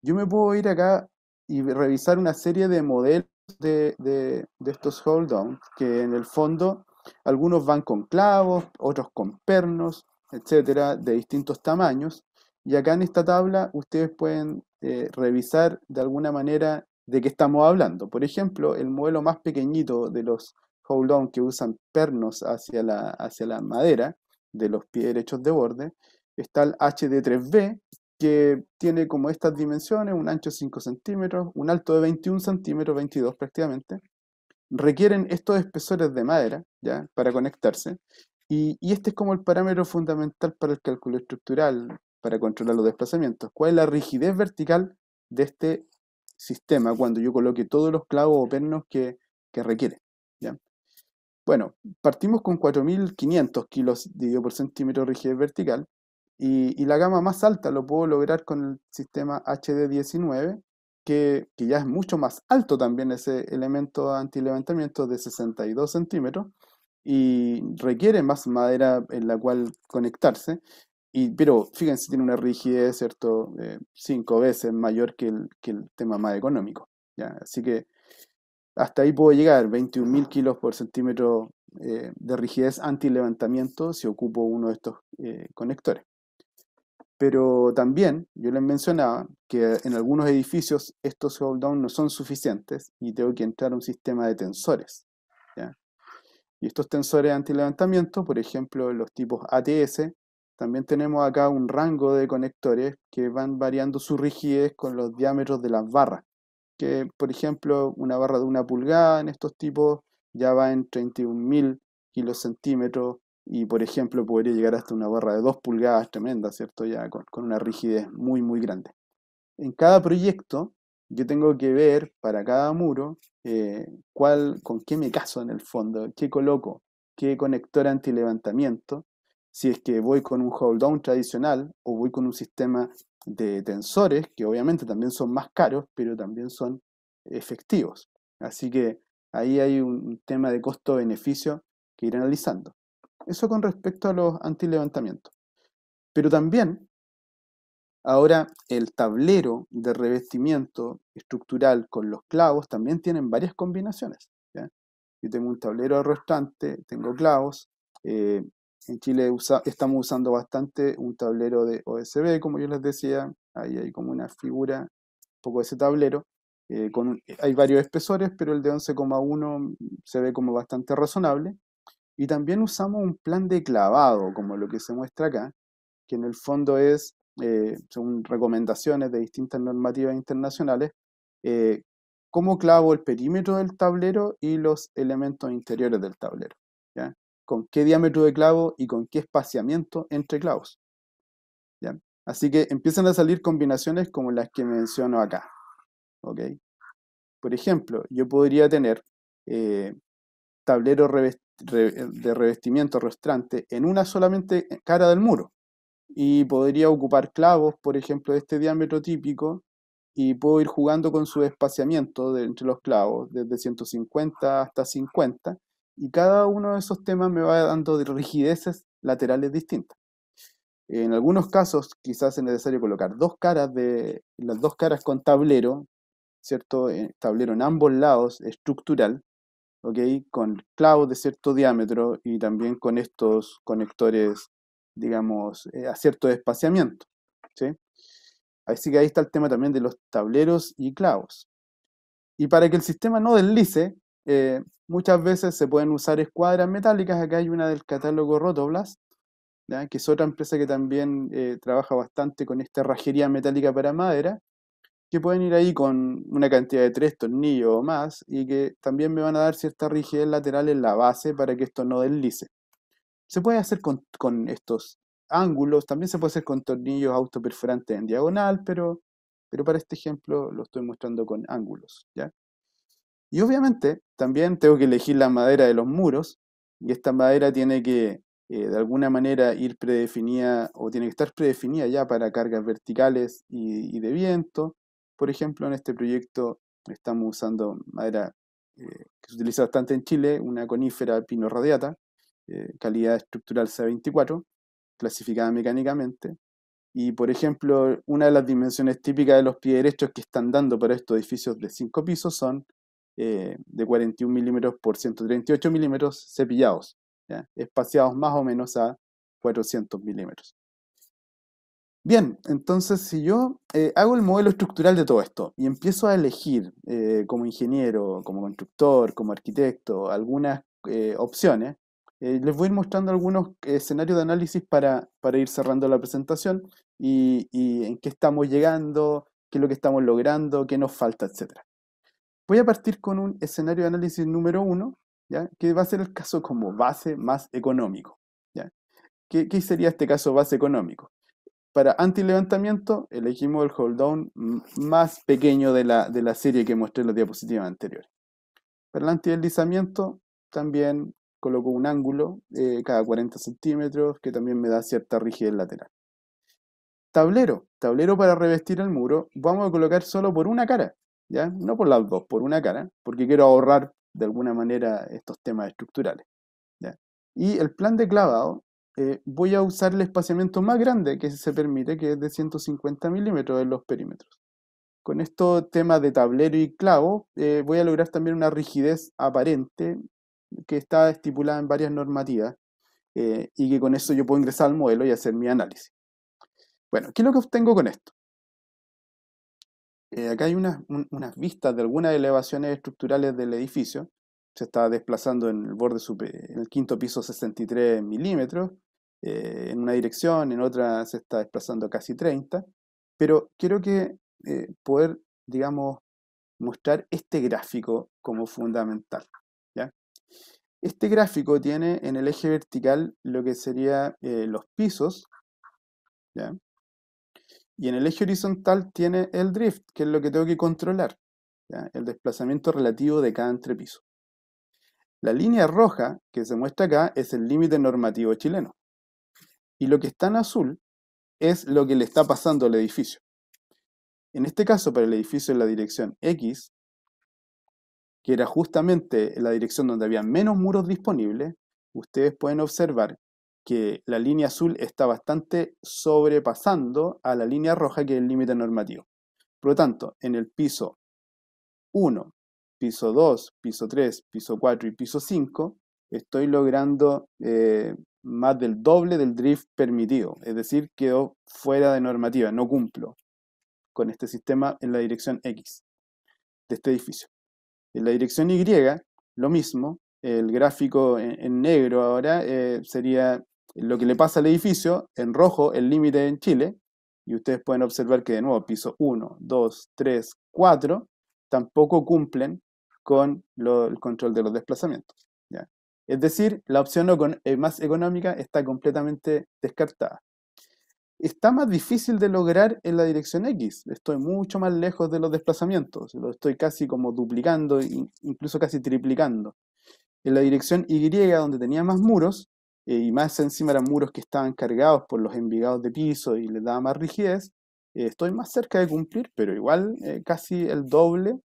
Speaker 1: Yo me puedo ir acá y revisar una serie de modelos de estos hold down, que en el fondo algunos van con clavos, otros con pernos, etcétera, de distintos tamaños. Y acá en esta tabla ustedes pueden revisar de alguna manera de qué estamos hablando. Por ejemplo, el modelo más pequeñito de los hold down que usan pernos hacia la madera de los pies derechos de borde está el HD3B, que tiene como estas dimensiones, un ancho de 5 centímetros, un alto de 21 centímetros, 22 prácticamente. Requieren estos espesores de madera, ¿ya? Para conectarse. Y este es como el parámetro fundamental para el cálculo estructural, para controlar los desplazamientos. ¿Cuál es la rigidez vertical de este sistema cuando yo coloque todos los clavos o pernos que requiere? ¿Ya? Bueno, partimos con 4.500 kilos dividido por centímetro de rigidez vertical y la gama más alta lo puedo lograr con el sistema HD19, que ya es mucho más alto también ese elemento antilevantamiento de 62 centímetros y requiere más madera en la cual conectarse, pero fíjense, tiene una rigidez, ¿cierto? 5 veces mayor que el tema más económico, ¿ya? Así que hasta ahí puedo llegar, 21.000 kilos por centímetro de rigidez anti-levantamiento si ocupo uno de estos conectores. Pero también yo les mencionaba que en algunos edificios estos hold down no son suficientes y tengo que entrar a un sistema de tensores, ¿ya? Y estos tensores anti-levantamiento, por ejemplo, los tipos ATS, también tenemos acá un rango de conectores que van variando su rigidez con los diámetros de las barras, que por ejemplo una barra de 1 pulgada en estos tipos ya va en 31.000 kilocentímetros y por ejemplo podría llegar hasta una barra de 2 pulgadas tremenda, ¿cierto? Ya con una rigidez muy muy grande. En cada proyecto yo tengo que ver para cada muro con qué me caso en el fondo, qué coloco, qué conector antilevantamiento, si es que voy con un hold down tradicional o voy con un sistema de tensores, que obviamente también son más caros, pero también son efectivos. Así que ahí hay un tema de costo-beneficio que ir analizando. Eso con respecto a los antilevantamientos. Pero también ahora, el tablero de revestimiento estructural con los clavos también tienen varias combinaciones, ¿ya? Yo tengo un tablero arrastrante, tengo clavos. eh, en Chile estamos usando bastante un tablero de OSB, como yo les decía. Ahí hay como una figura, un poco de ese tablero. Hay varios espesores, pero el de 11,1 se ve como bastante razonable. Y también usamos un plan de clavado, como lo que se muestra acá, que en el fondo es, según recomendaciones de distintas normativas internacionales, eh, cómo clavo el perímetro del tablero y los elementos interiores del tablero, ¿ya? Con qué diámetro de clavo y con qué espaciamiento entre clavos, ¿ya? Así que empiezan a salir combinaciones como las que menciono acá, ¿ok? Por ejemplo, yo podría tener eh, tablero de revestimiento rostrante en una solamente cara del muro, y podría ocupar clavos, por ejemplo, de este diámetro típico, y puedo ir jugando con su espaciamiento entre los clavos, desde 150 hasta 50, y cada uno de esos temas me va dando rigideces laterales distintas. En algunos casos quizás es necesario colocar las dos caras con tablero, ¿cierto? Tablero en ambos lados, estructural, ¿ok? Con clavos de cierto diámetro y también con estos conectores, digamos, a cierto espaciamiento, ¿sí? Así que ahí está el tema también de los tableros y clavos. Y para que el sistema no deslice, muchas veces se pueden usar escuadras metálicas. Acá hay una del catálogo Rotoblast, ¿ya? Que es otra empresa que también trabaja bastante con esta herrajería metálica para madera, que pueden ir ahí con una cantidad de 3 tornillos o más y que también me van a dar cierta rigidez lateral en la base para que esto no deslice. Se puede hacer con estos ángulos, también se puede hacer con tornillos autoperforantes en diagonal, pero para este ejemplo lo estoy mostrando con ángulos, ¿ya? Y obviamente también tengo que elegir la madera de los muros, Y esta madera tiene que, de alguna manera, ir predefinida o tiene que estar predefinida ya para cargas verticales y de viento. Por ejemplo, en este proyecto estamos usando madera que se utiliza bastante en Chile, una conífera pino radiata, calidad estructural C24, clasificada mecánicamente. Y, por ejemplo, una de las dimensiones típicas de los pies derechos que están dando para estos edificios de 5 pisos son de 41 milímetros por 138 milímetros cepillados, ¿ya? Espaciados más o menos a 400 milímetros. Bien, entonces si yo hago el modelo estructural de todo esto y empiezo a elegir como ingeniero, como constructor, como arquitecto, algunas opciones, les voy a ir mostrando algunos escenarios de análisis para ir cerrando la presentación y en qué estamos llegando, qué es lo que estamos logrando, qué nos falta, etcétera. Voy a partir con un escenario de análisis número 1, ¿ya? Que va a ser el caso como base más económico, ¿ya? ¿Qué sería este caso base económico? Para anti-levantamiento elegimos el hold down más pequeño de la serie que mostré en las diapositivas anteriores. Para el anti-deslizamiento también coloco un ángulo cada 40 centímetros que también me da cierta rigidez lateral. Tablero para revestir el muro, vamos a colocar solo por una cara, ¿ya? No por las dos, por una cara, porque quiero ahorrar de alguna manera estos temas estructurales, ¿ya? Y el plan de clavado, voy a usar el espaciamiento más grande que se permite, que es de 150 milímetros en los perímetros. Con estos temas de tablero y clavo, voy a lograr también una rigidez aparente que está estipulada en varias normativas y que con eso yo puedo ingresar al modelo y hacer mi análisis. Bueno, ¿qué es lo que obtengo con esto? Acá hay unas vistas de algunas elevaciones estructurales del edificio. Se está desplazando en el borde en el quinto piso 63 milímetros, en una dirección, en otra se está desplazando casi 30. Pero quiero poder, digamos, mostrar este gráfico como fundamental, ¿ya? Este gráfico tiene en el eje vertical lo que sería los pisos, ¿ya? Y en el eje horizontal tiene el drift, que es lo que tengo que controlar, ¿ya? El desplazamiento relativo de cada entrepiso. La línea roja que se muestra acá es el límite normativo chileno. Y lo que está en azul es lo que le está pasando al edificio. En este caso, para el edificio en la dirección X, que era justamente la dirección donde había menos muros disponibles, ustedes pueden observar que la línea azul está bastante sobrepasando a la línea roja, que es el límite normativo. Por lo tanto, en el piso 1, piso 2, piso 3, piso 4 y piso 5, estoy logrando más del doble del drift permitido. Es decir, quedo fuera de normativa, no cumplo con este sistema en la dirección X de este edificio. En la dirección Y, lo mismo, el gráfico en negro ahora sería lo que le pasa al edificio, en rojo el límite en Chile, y ustedes pueden observar que de nuevo piso 1, 2, 3, 4 tampoco cumplen con el control de los desplazamientos, ¿ya? Es decir, la opción más económica está completamente descartada. Está más difícil de lograr en la dirección X. Estoy mucho más lejos de los desplazamientos. Lo estoy casi como duplicando, incluso casi triplicando. En la dirección Y, donde tenía más muros, y más encima eran muros que estaban cargados por los envigados de piso y les daba más rigidez, estoy más cerca de cumplir, pero igual casi el doble,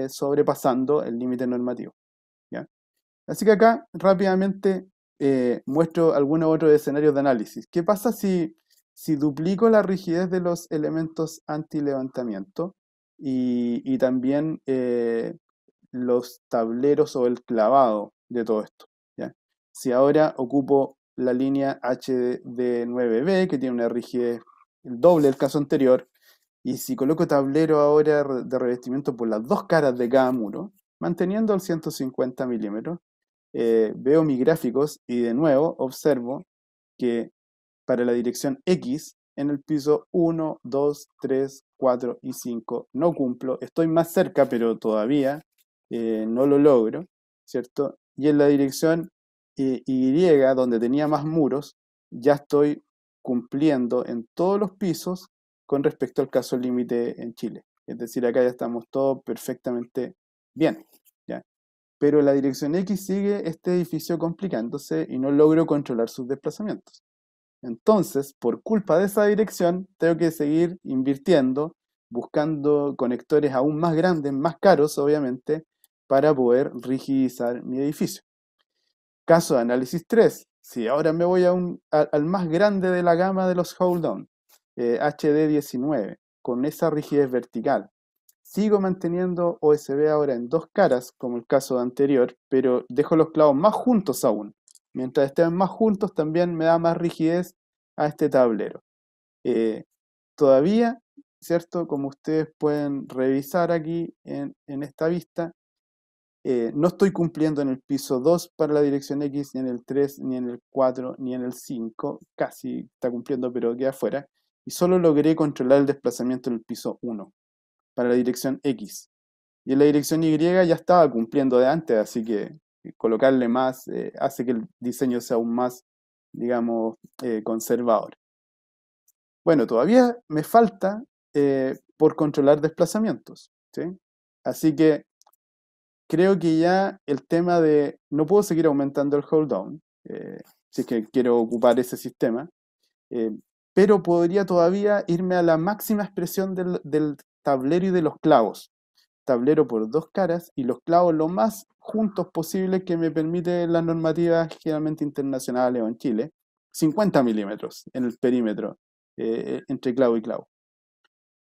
Speaker 1: sobrepasando el límite normativo, ¿ya? Así que acá rápidamente muestro algunos otros escenarios de análisis. ¿Qué pasa si duplico la rigidez de los elementos anti-levantamiento y también los tableros o el clavado de todo esto, ¿ya? Si ahora ocupo la línea HD9B, que tiene una rigidez el doble del caso anterior, y si coloco tablero ahora de revestimiento por las dos caras de cada muro, manteniendo el 150 milímetros, veo mis gráficos y de nuevo observo que para la dirección X, en el piso 1, 2, 3, 4 y 5 no cumplo. Estoy más cerca, pero todavía no lo logro, ¿cierto? Y en la dirección Y, donde tenía más muros, ya estoy cumpliendo en todos los pisos con respecto al caso límite en Chile. Es decir, acá ya estamos todos perfectamente bien, ¿ya? pero la dirección X sigue este edificio complicándose y no logro controlar sus desplazamientos. Entonces, por culpa de esa dirección, tengo que seguir invirtiendo, buscando conectores aún más grandes, más caros, obviamente, para poder rigidizar mi edificio. Caso de análisis 3. Si ahora me voy al más grande de la gama de los hold down, HD19, con esa rigidez vertical. Sigo manteniendo OSB ahora en dos caras, como el caso anterior, pero dejo los clavos más juntos aún. Mientras estén más juntos, también me da más rigidez a este tablero. Todavía, ¿cierto? Como ustedes pueden revisar aquí en esta vista, no estoy cumpliendo en el piso 2 para la dirección X, ni en el 3, ni en el 4, ni en el 5. Casi está cumpliendo, pero queda fuera. Y solo logré controlar el desplazamiento en el piso 1 para la dirección X. Y en la dirección Y ya estaba cumpliendo de antes, así que colocarle más hace que el diseño sea aún más, digamos, conservador. Bueno, todavía me falta por controlar desplazamientos, ¿sí? Así que creo que ya el tema de no puedo seguir aumentando el hold down, si es que quiero ocupar ese sistema, eh, pero podría todavía irme a la máxima expresión del tablero y de los clavos. Tablero por dos caras y los clavos lo más juntos posible que me permite la normativa generalmente internacionales o en Chile, 50 milímetros en el perímetro entre clavo y clavo.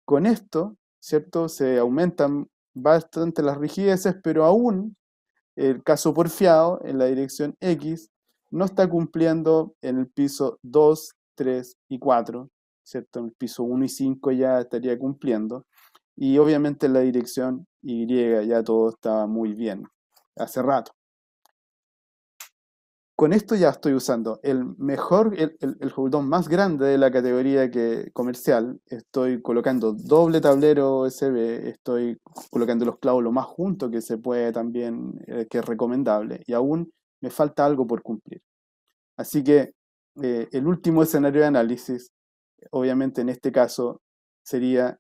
Speaker 1: Con esto, ¿cierto? Se aumentan bastante las rigideces, pero aún el caso porfiado en la dirección X no está cumpliendo en el piso 2, 3 y 4, ¿cierto? En el piso 1 y 5 ya estaría cumpliendo. Y obviamente en la dirección Y ya todo estaba muy bien, hace rato. Con esto ya estoy usando el hold down más grande de la categoría comercial. Estoy colocando doble tablero USB, estoy colocando los clavos lo más junto que se puede también, que es recomendable, y aún me falta algo por cumplir. Así que el último escenario de análisis, obviamente en este caso, sería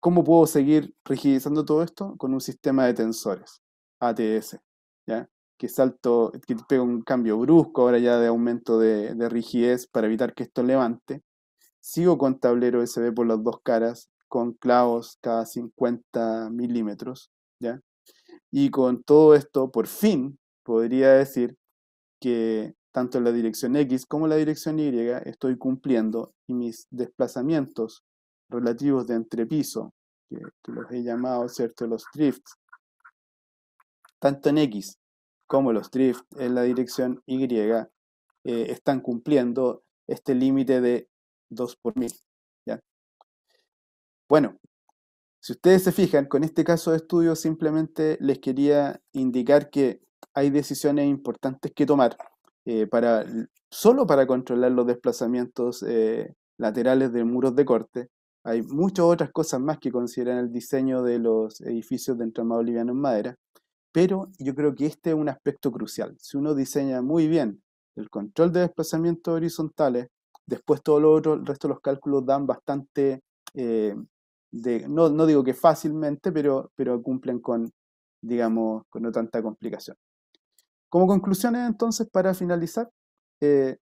Speaker 1: ¿cómo puedo seguir rigidizando todo esto? Con un sistema de tensores, ATS, ¿ya? Que pega un cambio brusco ahora ya de aumento de rigidez para evitar que esto levante. Sigo con tablero USB por las dos caras, con clavos cada 50 milímetros, ¿ya? Y con todo esto, por fin, podría decir que tanto en la dirección X como en la dirección Y estoy cumpliendo y mis desplazamientos relativos de entrepiso, que los he llamado, ¿cierto?, los drifts, tanto en X como los drifts en la dirección Y, están cumpliendo este límite de 2 por 1000, ¿ya? Bueno, si ustedes se fijan, con este caso de estudio simplemente les quería indicar que hay decisiones importantes que tomar solo para controlar los desplazamientos laterales de muros de corte. Hay muchas otras cosas más que consideran el diseño de los edificios de entramado liviano en madera, pero yo creo que este es un aspecto crucial. Si uno diseña muy bien el control de desplazamientos horizontales, después todo lo otro, el resto de los cálculos dan bastante, no digo que fácilmente, pero cumplen con, digamos, con no tanta complicación. Como conclusiones, entonces, para finalizar, eh,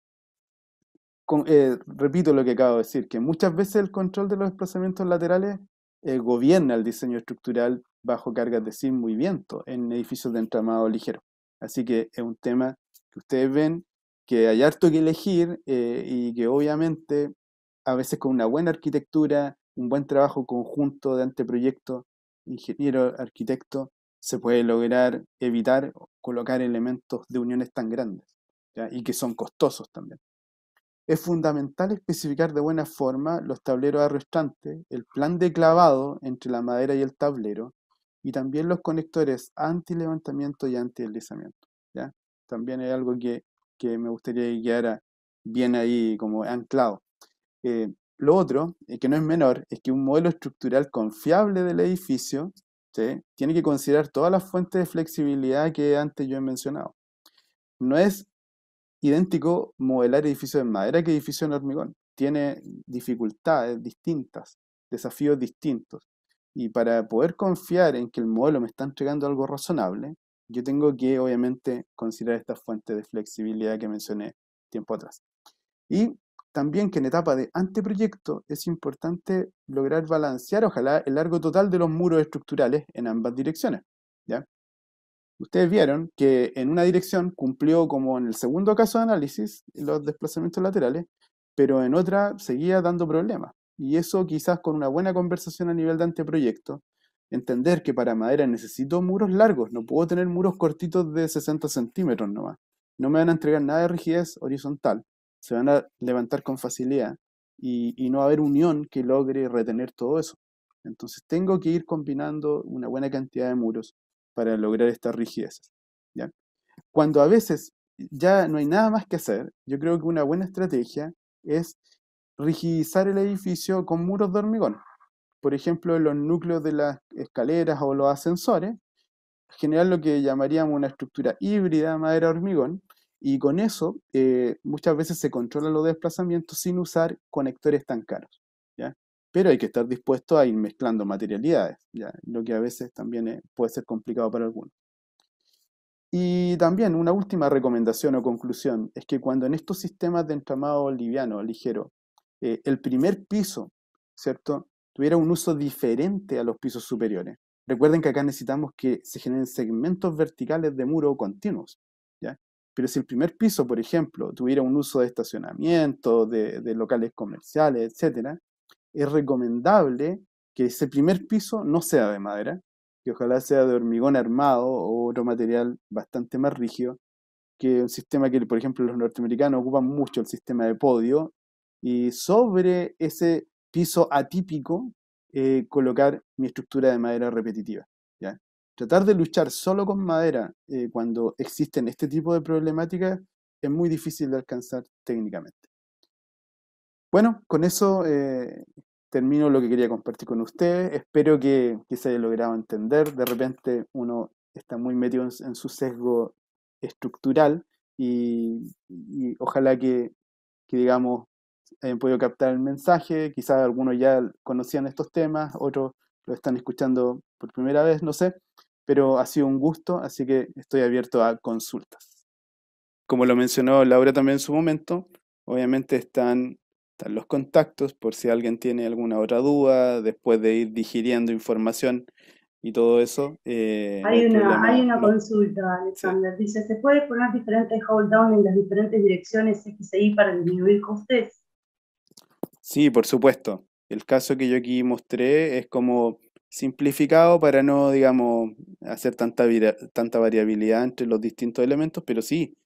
Speaker 1: repito lo que acabo de decir, que muchas veces el control de los desplazamientos laterales gobierna el diseño estructural bajo cargas de sismo y viento en edificios de entramado ligero. Así que es un tema que ustedes ven que hay harto que elegir y que obviamente a veces con una buena arquitectura, un buen trabajo conjunto de anteproyecto, ingeniero, arquitecto, se puede lograr evitar colocar elementos de uniones tan grandes, ¿ya? Y que son costosos también. Es fundamental especificar de buena forma los tableros arrastrantes, el plan de clavado entre la madera y el tablero, y también los conectores anti-levantamiento y anti-deslizamiento, ¿ya? También es algo que me gustaría que quedara bien ahí como anclado. Lo otro, que no es menor, es que un modelo estructural confiable del edificio, ¿sí?, tiene que considerar todas las fuentes de flexibilidad que antes yo he mencionado. No es idéntico modelar edificios en madera que edificios en hormigón. Tiene dificultades distintas, desafíos distintos. Y para poder confiar en que el modelo me está entregando algo razonable, yo tengo que obviamente considerar esta fuente de flexibilidad que mencioné tiempo atrás. Y también que en etapa de anteproyecto es importante lograr balancear, ojalá, el largo total de los muros estructurales en ambas direcciones. ¿Ya? Ustedes vieron que en una dirección cumplió como en el segundo caso de análisis los desplazamientos laterales, pero en otra seguía dando problemas. Y eso quizás con una buena conversación a nivel de anteproyecto, entender que para madera necesito muros largos, no puedo tener muros cortitos de 60 centímetros nomás. No me van a entregar nada de rigidez horizontal, se van a levantar con facilidad y no va a haber unión que logre retener todo eso. Entonces tengo que ir combinando una buena cantidad de muros para lograr estas rigideces. ¿Ya? Cuando a veces ya no hay nada más que hacer, yo creo que una buena estrategia es rigidizar el edificio con muros de hormigón. Por ejemplo, en los núcleos de las escaleras o los ascensores, generar lo que llamaríamos una estructura híbrida madera-hormigón, y con eso muchas veces se controlan los desplazamientos sin usar conectores tan caros. ¿Ya? Pero hay que estar dispuesto a ir mezclando materialidades, ¿ya? Lo que a veces también puede ser complicado para algunos. Y también una última recomendación o conclusión es que cuando en estos sistemas de entramado liviano, ligero, el primer piso, ¿cierto?, tuviera un uso diferente a los pisos superiores. Recuerden que acá necesitamos que se generen segmentos verticales de muro continuos, ¿ya? Pero si el primer piso, por ejemplo, tuviera un uso de estacionamiento, de locales comerciales, etcétera, es recomendable que ese primer piso no sea de madera, que ojalá sea de hormigón armado o otro material bastante más rígido, que un sistema que, por ejemplo, los norteamericanos ocupan mucho, el sistema de podio, y sobre ese piso atípico colocar mi estructura de madera repetitiva. ¿Ya? Tratar de luchar solo con madera cuando existen este tipo de problemáticas es muy difícil de alcanzar técnicamente. Bueno, con eso termino lo que quería compartir con ustedes. Espero que se haya logrado entender. De repente uno está muy metido en su sesgo estructural y ojalá que, digamos, hayan podido captar el mensaje. Quizás algunos ya conocían estos temas, otros lo están escuchando por primera vez, no sé, pero ha sido un gusto, así que estoy abierto a consultas. Como lo mencionó Laura también en su momento, obviamente están los contactos por si alguien tiene alguna otra duda, después de ir digiriendo información y todo eso, no hay
Speaker 2: Hay
Speaker 1: problema.
Speaker 2: una
Speaker 1: No,
Speaker 2: consulta,
Speaker 1: sí.
Speaker 2: Alexander. Dice, ¿se puede poner diferentes hold down en las diferentes direcciones X e Y para disminuir costes?
Speaker 1: Sí, por supuesto. El caso que yo aquí mostré es como simplificado para no, digamos, hacer tanta variabilidad entre los distintos elementos, pero sí,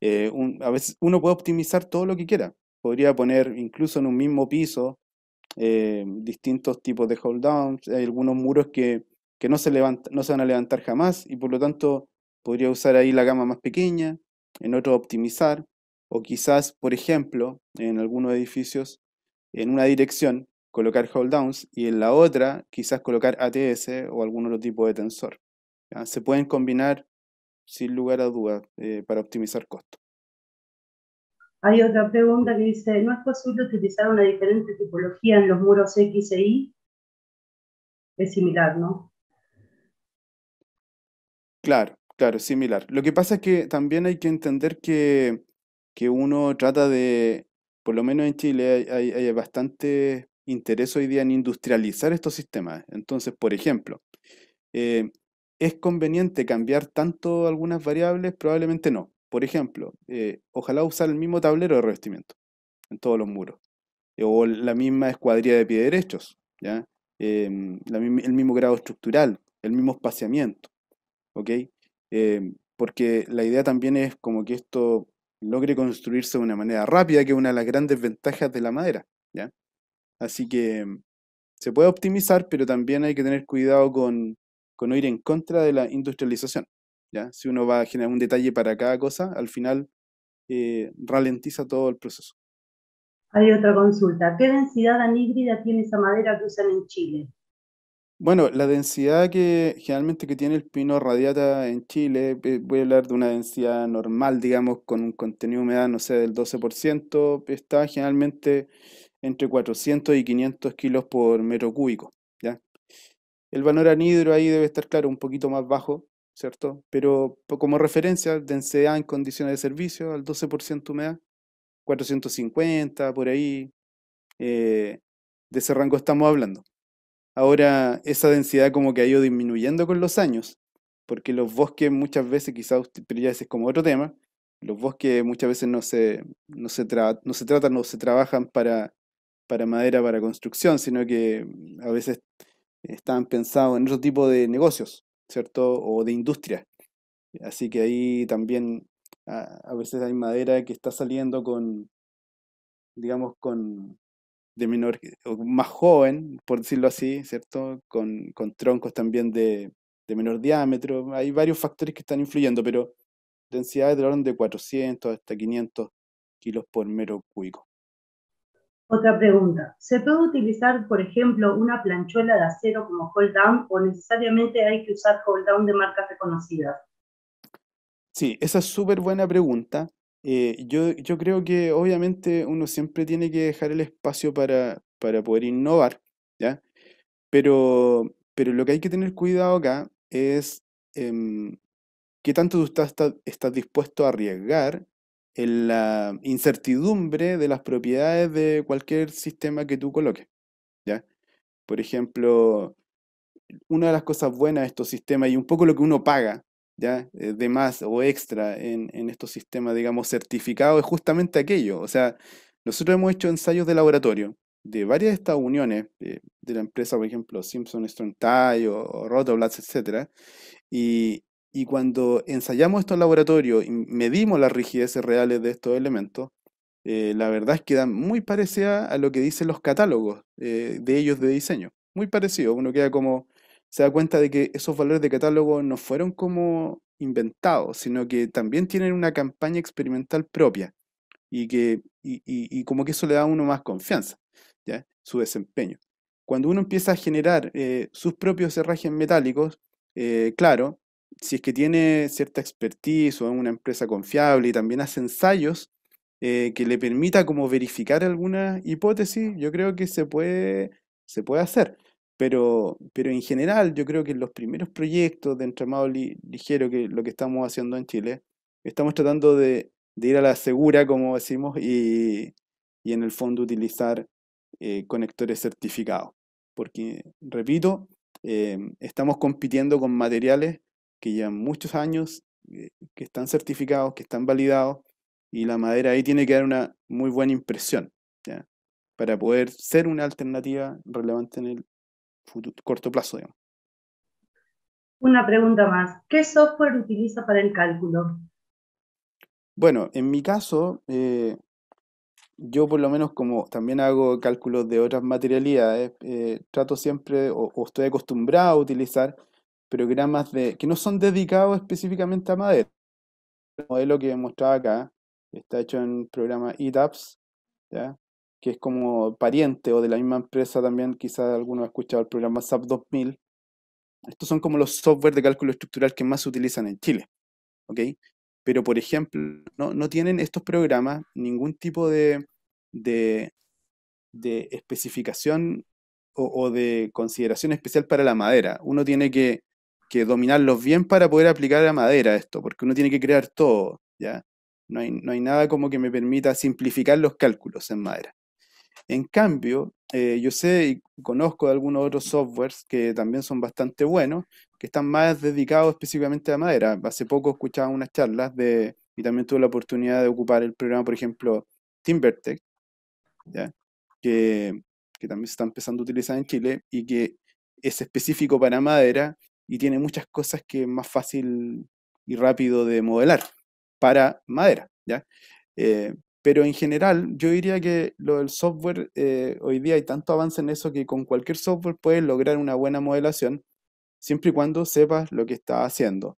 Speaker 1: a veces uno puede optimizar todo lo que quiera. Podría poner incluso en un mismo piso distintos tipos de hold downs. Hay algunos muros que no se van a levantar jamás y por lo tanto podría usar ahí la gama más pequeña, en otros optimizar, o quizás, por ejemplo, en algunos edificios, en una dirección colocar hold downs y en la otra quizás colocar ATS o algún otro tipo de tensor. ¿Ya? Se pueden combinar sin lugar a dudas para optimizar costos.
Speaker 2: Hay otra pregunta que dice, ¿no es posible utilizar una diferente tipología en los muros X e Y? Es similar, ¿no?
Speaker 1: Claro, claro, similar. Lo que pasa es que también hay que entender que uno trata de, por lo menos en Chile, hay bastante interés hoy día en industrializar estos sistemas. Entonces, por ejemplo, eh, ¿es conveniente cambiar tanto algunas variables? Probablemente no. Por ejemplo, ojalá usar el mismo tablero de revestimiento en todos los muros, o la misma escuadrilla de pie derechos, ¿ya? El mismo grado estructural, el mismo espaciamiento. ¿Ok? Porque la idea también es como que esto logre construirse de una manera rápida, que es una de las grandes ventajas de la madera, ¿ya? Así que se puede optimizar, pero también hay que tener cuidado con no ir en contra de la industrialización, ¿ya? Si uno va a generar un detalle para cada cosa, al final ralentiza todo el proceso.
Speaker 2: Hay otra consulta. ¿Qué densidad anhídrida tiene esa madera que usan en Chile?
Speaker 1: Bueno, la densidad que generalmente que tiene el pino radiata en Chile, voy a hablar de una densidad normal, digamos, con un contenido de humedad, no sé, del 12%, está generalmente entre 400 y 500 kilos por metro cúbico, ¿ya? El valor anhidro ahí debe estar, claro, un poquito más bajo, ¿cierto? Pero como referencia, densidad en condiciones de servicio al 12% humedad, 450, por ahí, eh, de ese rango estamos hablando. Ahora, esa densidad como que ha ido disminuyendo con los años, porque los bosques muchas veces, quizás, pero ya ese es como otro tema, los bosques muchas veces no se tratan, no se trabajan para madera, para construcción, sino que a veces están pensados en otro tipo de negocios, ¿cierto? O de industria. Así que ahí también a veces hay madera que está saliendo con, digamos, con de menor, o más joven, por decirlo así, ¿cierto? Con troncos también de menor diámetro. Hay varios factores que están influyendo, pero densidades del orden de 400 hasta 500 kilos por metro cúbico.
Speaker 2: Otra pregunta. ¿Se puede utilizar, por ejemplo, una planchuela de acero como hold down o necesariamente hay que usar hold down de marcas reconocidas?
Speaker 1: Sí, esa es súper buena pregunta. Yo creo que obviamente uno siempre tiene que dejar el espacio para poder innovar, ¿ya? Pero lo que hay que tener cuidado acá es em, qué tanto tú estás dispuesto a arriesgar en la incertidumbre de las propiedades de cualquier sistema que tú coloques, ¿ya? Por ejemplo, una de las cosas buenas de estos sistemas y un poco lo que uno paga, ¿ya? De más o extra en estos sistemas, digamos, certificados, es justamente aquello. O sea, nosotros hemos hecho ensayos de laboratorio de varias de estas uniones, de la empresa, por ejemplo, Simpson Strong Tie o Rotoblat, etcétera, y cuando ensayamos estos laboratorios y medimos las rigideces reales de estos elementos, la verdad es que dan muy parecida a lo que dicen los catálogos de ellos de diseño. Muy parecido. Uno queda como, se da cuenta de que esos valores de catálogo no fueron como inventados, sino que también tienen una campaña experimental propia y como que eso le da a uno más confianza, ¿ya? Su desempeño. Cuando uno empieza a generar sus propios herrajes metálicos, claro, si es que tiene cierta expertise o es una empresa confiable y también hace ensayos que le permita como verificar alguna hipótesis, yo creo que se puede hacer. Pero en general, yo creo que en los primeros proyectos de entramado ligero, que lo que estamos haciendo en Chile, estamos tratando de ir a la segura, como decimos, y en el fondo utilizar conectores certificados. Porque, repito, estamos compitiendo con materiales que llevan muchos años, que están certificados, que están validados, y la madera ahí tiene que dar una muy buena impresión, ¿ya? Para poder ser una alternativa relevante en el corto plazo, digamos.
Speaker 2: Una pregunta más. ¿Qué software utiliza para el cálculo?
Speaker 1: Bueno, en mi caso, yo por lo menos como también hago cálculos de otras materialidades, trato siempre o estoy acostumbrado a utilizar programas que no son dedicados específicamente a madera. El modelo que mostraba acá está hecho en el programa ETABS, ¿ya? Que es como pariente o de la misma empresa también, quizás alguno ha escuchado el programa SAP 2000. Estos son como los software de cálculo estructural que más se utilizan en Chile, ¿ok? Pero, por ejemplo, no tienen estos programas ningún tipo de, de especificación o de consideración especial para la madera. Uno tiene que dominarlos bien para poder aplicar a madera esto, porque uno tiene que crear todo, ¿ya? No hay nada como que me permita simplificar los cálculos en madera. En cambio, yo sé y conozco de algunos otros softwares que también son bastante buenos, que están más dedicados específicamente a madera. Hace poco escuchaba unas charlas y también tuve la oportunidad de ocupar el programa, por ejemplo, TimberTech, ¿ya? Que, que también se está empezando a utilizar en Chile y que es específico para madera y tiene muchas cosas que es más fácil y rápido de modelar para madera, ¿ya? Pero en general, yo diría que lo del software, hoy día hay tanto avance en eso que con cualquier software puedes lograr una buena modelación, siempre y cuando sepas lo que estás haciendo.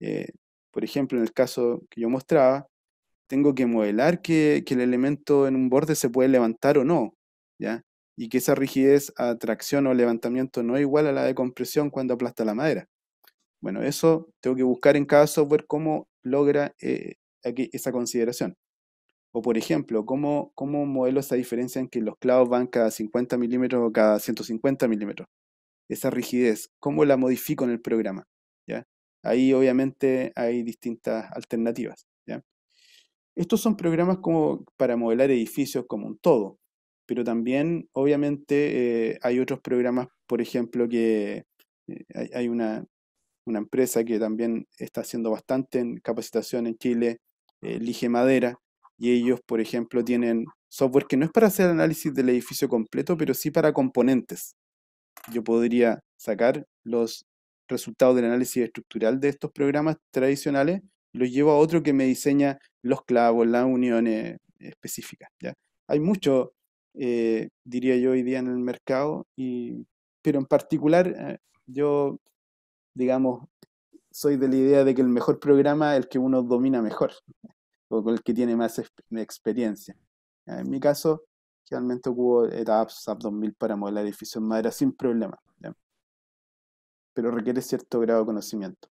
Speaker 1: Eh, por ejemplo, en el caso que yo mostraba, tengo que modelar que el elemento en un borde se puede levantar o no, ¿ya? Y que esa rigidez a tracción o levantamiento no es igual a la de compresión cuando aplasta la madera. Bueno, eso tengo que buscar en cada software cómo logra esa consideración. O por ejemplo, cómo modelo esa diferencia en que los clavos van cada 50 milímetros o cada 150 milímetros. esa rigidez? ¿Cómo la modifico en el programa? ¿Ya? Ahí obviamente hay distintas alternativas. ¿Ya? Estos son programas como para modelar edificios como un todo, pero también obviamente hay otros programas, por ejemplo, que hay una empresa que también está haciendo bastante en capacitación en Chile, Lige Madera, y ellos, por ejemplo, tienen software que no es para hacer análisis del edificio completo, pero sí para componentes. Yo podría sacar los resultados del análisis estructural de estos programas tradicionales y los llevo a otro que me diseña los clavos, las uniones específicas. ¿Ya? Hay mucho, diría yo, hoy día en el mercado, pero en particular yo, digamos, soy de la idea de que el mejor programa es el que uno domina mejor, o con el que tiene más experiencia. En mi caso, generalmente ocupo ETAP, SAP 2000 para modelar edificios en madera sin problema, ¿ya? Pero requiere cierto grado de conocimiento.